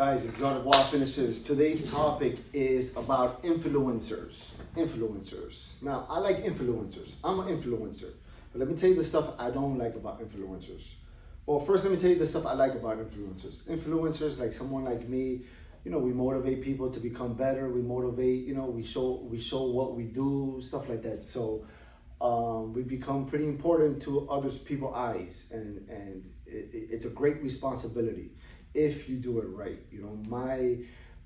Guys, Exotic Wall Finishers. Today's topic is about influencers. Now, I like influencers. I'm an influencer. But let me tell you the stuff I don't like about influencers. Well, first let me tell you the stuff I like about influencers. Influencers, like someone like me, we motivate people to become better. We motivate, we show what we do, stuff like that. So we become pretty important to other people's eyes, and it's a great responsibility if you do it right.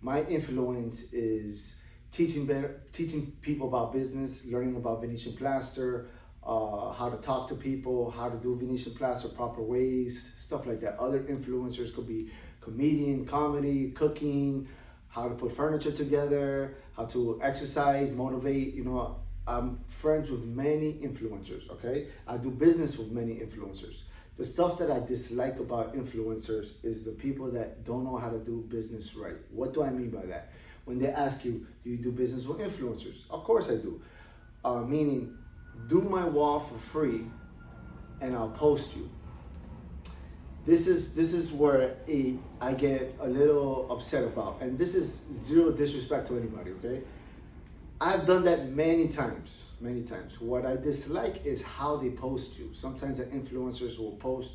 My influence is teaching people about business, learning about Venetian plaster, how to talk to people, how to do Venetian plaster proper ways, stuff like that. Other influencers could be comedian, comedy, cooking, how to put furniture together, how to exercise, motivate. I'm friends with many influencers, okay? I do business with many influencers. The stuff that I dislike about influencers is the people that don't know how to do business right. What do I mean by that? When they ask you, do you do business with influencers? Of course I do. Meaning, do my wall for free and I'll post you. This is where I get a little upset about. And this is zero disrespect to anybody, okay? I've done that many times. What I dislike is how they post you. Sometimes the influencers will post,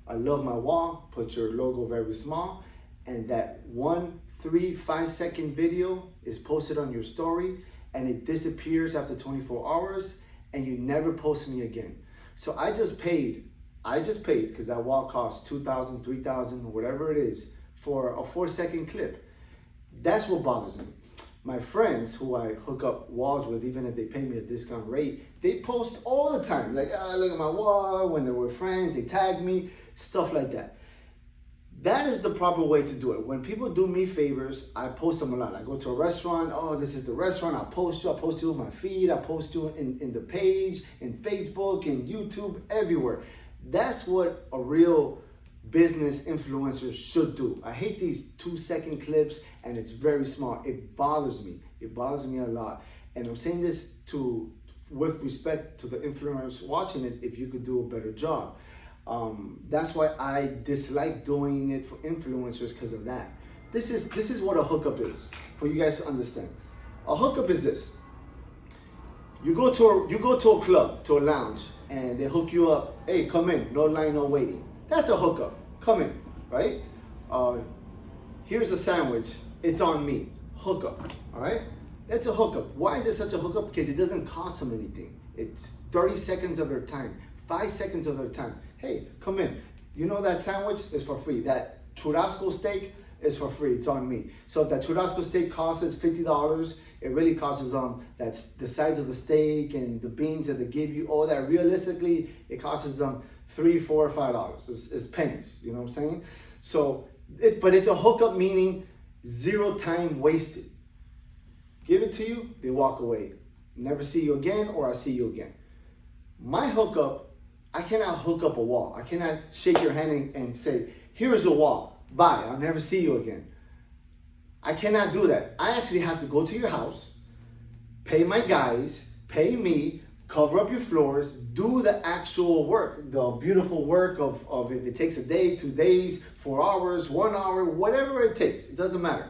I love my wall, put your logo very small, and that 1, 3, 5 second video is posted on your story and it disappears after 24 hours and you never post me again. So I just paid, because that wall costs $2,000, $3,000, whatever it is, for a 4-second clip. That's what bothers me. My friends who I hook up walls with, even if they pay me a discount rate, they post all the time. Like, look at my wall, when they were friends, they tag me, stuff like that. That is the proper way to do it. When people do me favors, I post them a lot. I go to a restaurant, this is the restaurant, I post you on my feed, I post you in the page, in Facebook, in YouTube, everywhere. That's what a real business influencers should do. I hate these 2-second clips and it's very small. It bothers me. It bothers me a lot. And I'm saying this with respect to the influencers watching it, if you could do a better job. That's why I dislike doing it for influencers, because of that. This is what a hookup is, for you guys to understand. A hookup is this. You go to a club, to a lounge, and they hook you up. Hey, come in, no line, no waiting. That's a hookup. Come in, right? Here's a sandwich. It's on me. Hookup, all right? That's a hookup. Why is it such a hookup? Because it doesn't cost them anything. It's 30 seconds of their time, 5 seconds of their time. Hey, come in. That sandwich is for free. That churrasco steak is for free. It's on me. So if that churrasco steak costs us $50, it really costs them, that's the size of the steak and the beans that they give you, all that. Realistically, it costs them $3, $4, $5. It's pennies, you know what I'm saying? So, but it's a hookup, meaning zero time wasted. Give it to you, they walk away. Never see you again, or I see you again. My hookup, I cannot hook up a wall. I cannot shake your hand and say, here's a wall, bye, I'll never see you again. I cannot do that. I actually have to go to your house, pay my guys, pay me, cover up your floors, do the actual work, the beautiful work of if it takes a day, 2 days, 4 hours, 1 hour, whatever it takes, it doesn't matter.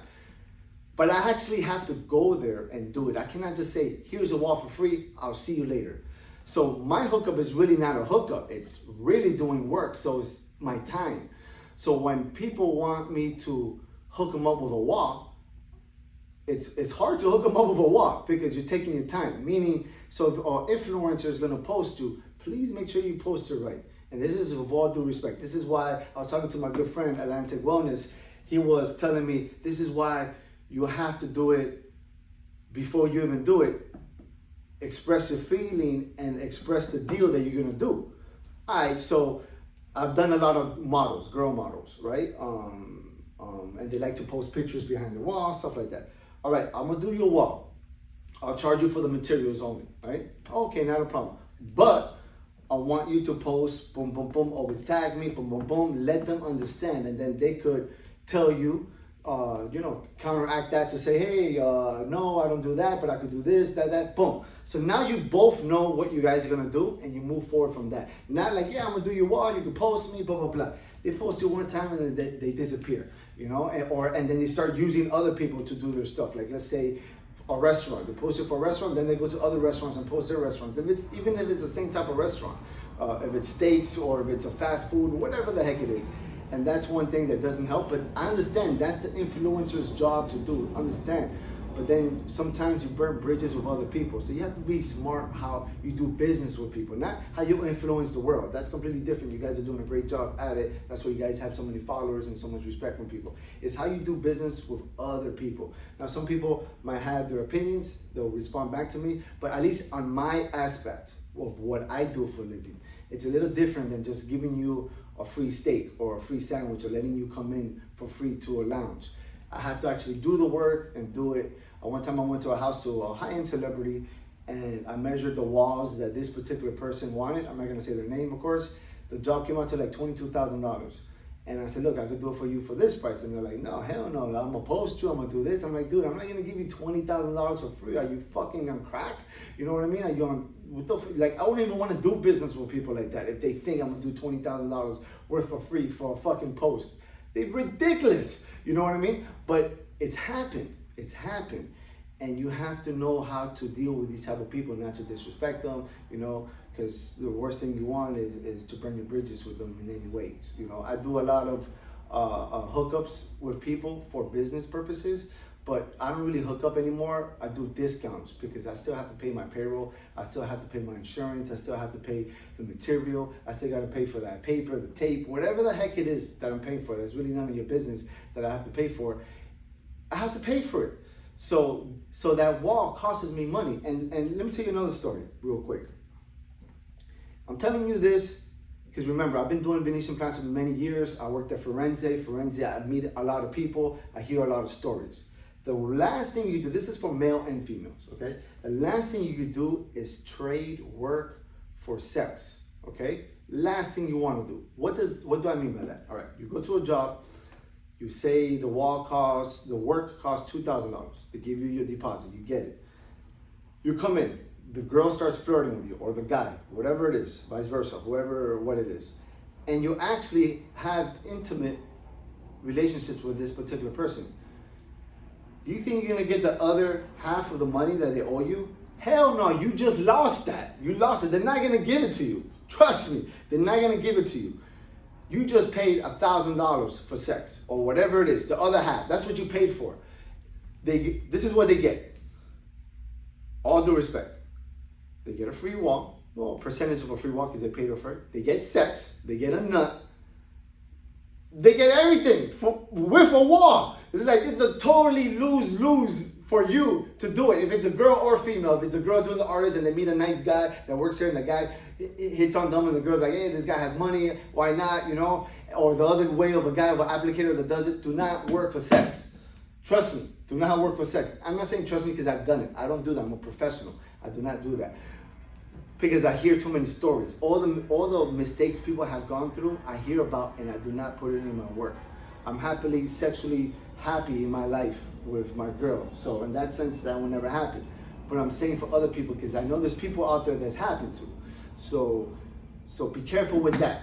But I actually have to go there and do it. I cannot just say, here's a wall for free, I'll see you later. So my hookup is really not a hookup. It's really doing work, so it's my time. So when people want me to hook them up with a wall, it's hard to hook them up with a wall because you're taking your time. Meaning, so if an influencer is going to post you, please make sure you post it right. And this is with all due respect. This is why I was talking to my good friend, Atlantic Wellness. He was telling me, this is why you have to do it before you even do it. Express your feeling and express the deal that you're going to do. All right, so I've done a lot of models, girl models, right? And they like to post pictures behind the wall, stuff like that. All right, I'm gonna do your wall. I'll charge you for the materials only, right? Okay, not a problem. But I want you to post, boom, boom, boom, always tag me, boom, boom, boom, let them understand. And then they could tell you, counteract that to say, hey, no, I don't do that, but I could do this, that, boom. So now you both know what you guys are gonna do and you move forward from that. Not like, yeah, I'm gonna do your wall, you can post me, blah, blah, blah. They post it one time and then they disappear, you know, and then they start using other people to do their stuff. Like let's say a restaurant, they post it for a restaurant, then they go to other restaurants and post their restaurants. Even if it's the same type of restaurant, if it's steaks or if it's a fast food, whatever the heck it is. And that's one thing that doesn't help, but I understand that's the influencer's job to do, understand. But then sometimes you burn bridges with other people. So you have to be smart how you do business with people, not how you influence the world. That's completely different. You guys are doing a great job at it. That's why you guys have so many followers and so much respect from people. It's how you do business with other people. Now, some people might have their opinions. They'll respond back to me. But at least on my aspect of what I do for a living, it's a little different than just giving you a free steak or a free sandwich or letting you come in for free to a lounge. I have to actually do the work and do it. One time I went to a house to a high-end celebrity and I measured the walls that this particular person wanted. I'm not gonna say their name, of course. The job came out to like $22,000. And I said, look, I could do it for you for this price. And they're like, no, hell no, I'm gonna post you, I'm gonna do this. I'm like, dude, I'm not gonna give you $20,000 for free. Are you fucking on crack? You know what I mean? Are you on, like, I wouldn't even wanna do business with people like that if they think I'm gonna do $20,000 worth for free for a fucking post. They're ridiculous, you know what I mean? But it's happened. And you have to know how to deal with these type of people, not to disrespect them, you know, because the worst thing you want is to burn your bridges with them in any ways. You know, I do a lot of hookups with people for business purposes, but I don't really hook up anymore. I do discounts because I still have to pay my payroll. I still have to pay my insurance. I still have to pay the material. I still got to pay for that paper, the tape, whatever the heck it is that I'm paying for. That's really none of your business that I have to pay for. I have to pay for it. So that wall costs me money. And let me tell you another story real quick. I'm telling you this because remember, I've been doing Venetian plaster for many years. I worked at Firenze, I meet a lot of people. I hear a lot of stories. The last thing you do, this is for male and females, okay? The last thing you could do is trade work for sex, okay? Last thing you want to do. What do I mean by that? All right, you go to a job, you say the work costs $2,000. They give you your deposit, you get it. You come in, the girl starts flirting with you, or the guy, whatever it is, vice versa, what it is. And you actually have intimate relationships with this particular person. Do you think you're gonna get the other half of the money that they owe you? Hell no, you just lost that. You lost it. They're not gonna give it to you. Trust me, they're not gonna give it to you. You just paid $1,000 for sex, or whatever it is, the other half. That's what you paid for. This is what they get. All due respect. They get a free walk, well, a percentage of a free walk because they paid her for it. They get sex, they get a nut, they get everything with a wall. It's a totally lose-lose for you to do it. If it's a girl or female, if it's a girl doing the artist and they meet a nice guy that works here and the guy hits on them and the girl's like, hey, this guy has money, why not, you know? Or the other way of a guy, of an applicator that does it, do not work for sex. Trust me, do not work for sex. I'm not saying trust me because I've done it. I don't do that, I'm a professional. I do not do that. Because I hear too many stories. All the mistakes people have gone through, I hear about and I do not put it in my work. I'm sexually happy in my life with my girl. So in that sense, that will never happen. But I'm saying for other people, because I know there's people out there that's happened to. So be careful with that.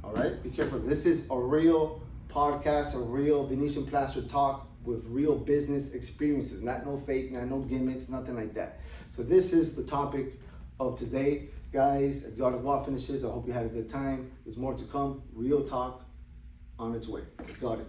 All right? Be careful. This is a real podcast, a real Venetian plaster talk with real business experiences. Not no fake, not no gimmicks, nothing like that. So this is the topic of today. Guys, Exotic Wall Finishes. I hope you had a good time. There's more to come. Real talk on its way. Exotic.